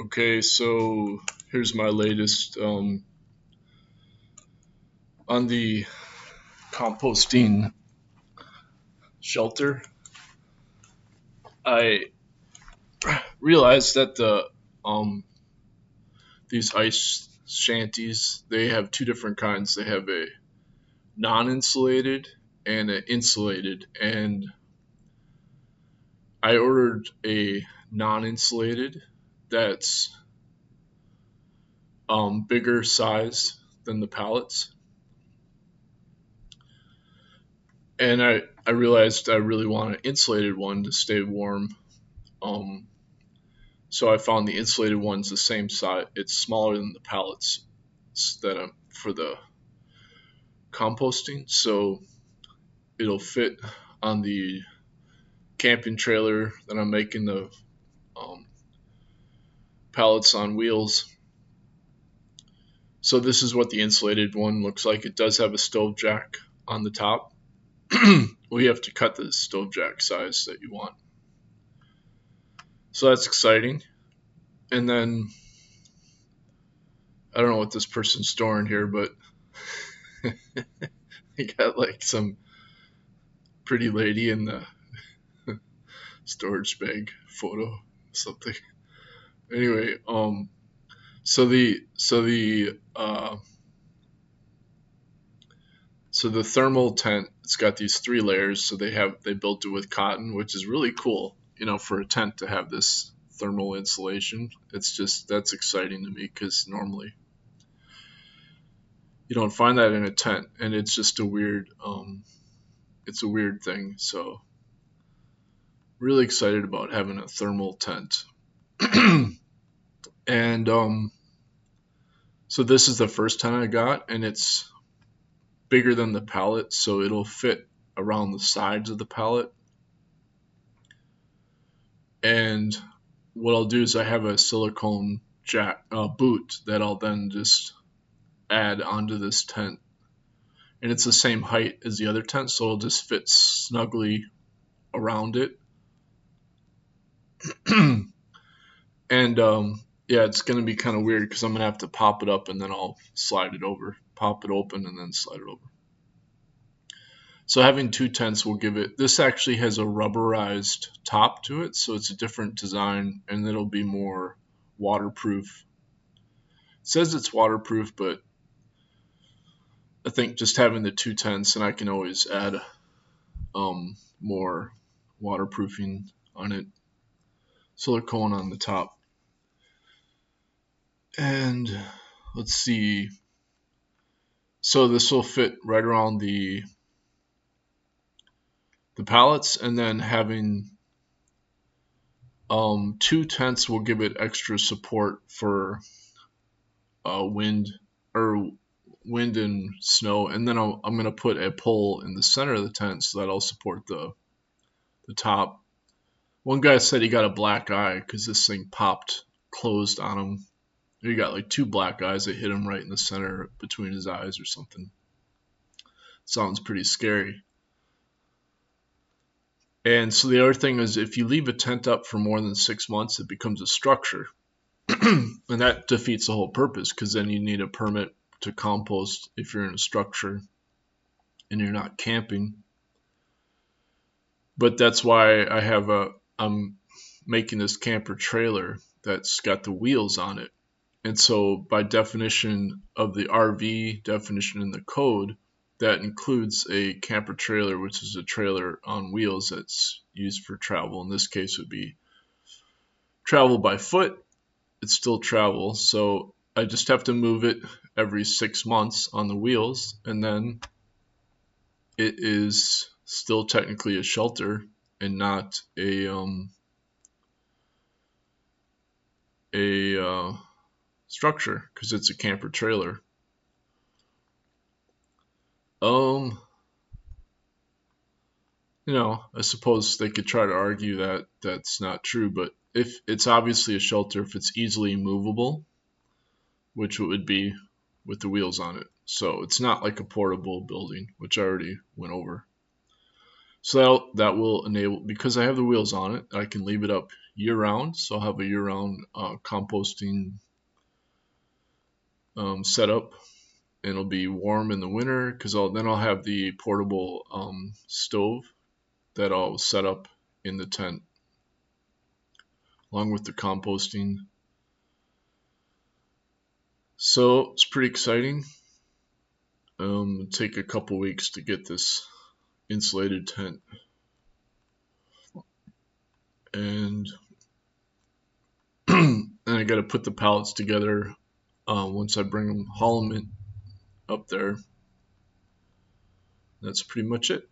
Okay, so here's my latest on the composting shelter. I realized that these ice shanties, they have two different kinds. They have a non-insulated and an insulated, and I ordered a non-insulated that's bigger size than the pallets. And I realized I really want an insulated one to stay warm. Um, so I found the insulated one's the same size. It's smaller than the pallets that I'm for the composting, so it'll fit on the camping trailer that I'm making the um, pallets on wheels. So this is what the insulated one looks like. It does have a stove jack on the top. We have to cut the stove jack size that you want. So that's exciting. And then I don't know what this person's storing here, but he got like some pretty lady in the storage bag photo something. Anyway, so the so the so the thermal tent, it's got these three layers. So they built it with cotton, which is really cool, for a tent to have this thermal insulation. It's just that's exciting to me because normally you don't find that in a tent, and it's just it's a weird thing. So really excited about having a thermal tent. And so this is the first tent I got, and it's bigger than the pallet, so it'll fit around the sides of the pallet. And what I'll do is I have a silicone boot that I'll then just add onto this tent, and it's the same height as the other tent, so it'll just fit snugly around it. And yeah, it's gonna be kind of weird because I'm gonna have to pop it up and then I'll slide it over, pop it open and then slide it over. So having two tents will give it, this actually has a rubberized top to it, so it's a different design and it'll be more waterproof. It says it's waterproof, but I think just having the two tents, and I can always add more waterproofing on it, silicone on the top. And let's see, so this will fit right around the pallets, and then having two tents will give it extra support for wind and snow. And then I'm going to put a pole in the center of the tent so that'll support the top. One guy said he got a black eye because this thing popped closed on him. He got like two black eyes that hit him right in the center between his eyes or something. Sounds pretty scary. And so the other thing is, if you leave a tent up for more than 6 months, it becomes a structure. And that defeats the whole purpose, because then you need a permit to compost if you're in a structure and you're not camping. But that's why I'm making this camper trailer that's got the wheels on it. And so by definition of the RV definition in the code, that includes a camper trailer, which is a trailer on wheels that's used for travel. In this case, would be travel by foot. It's still travel, so I just have to move it every 6 months on the wheels, and then it is still technically a shelter and not a structure, because it's a camper trailer. I suppose they could try to argue that that's not true, but if it's obviously a shelter if it's easily movable, which it would be with the wheels on it. So it's not like a portable building, which I already went over. So that will enable, because I have the wheels on it, I can leave it up year round. So I'll have a year round composting setup, and it'll be warm in the winter because then I'll have the portable stove that I'll set up in the tent along with the composting. So it's pretty exciting. It'll take a couple weeks to get this insulated tent, and and I got to put the pallets together once I bring them, haul them in, up there. That's pretty much it.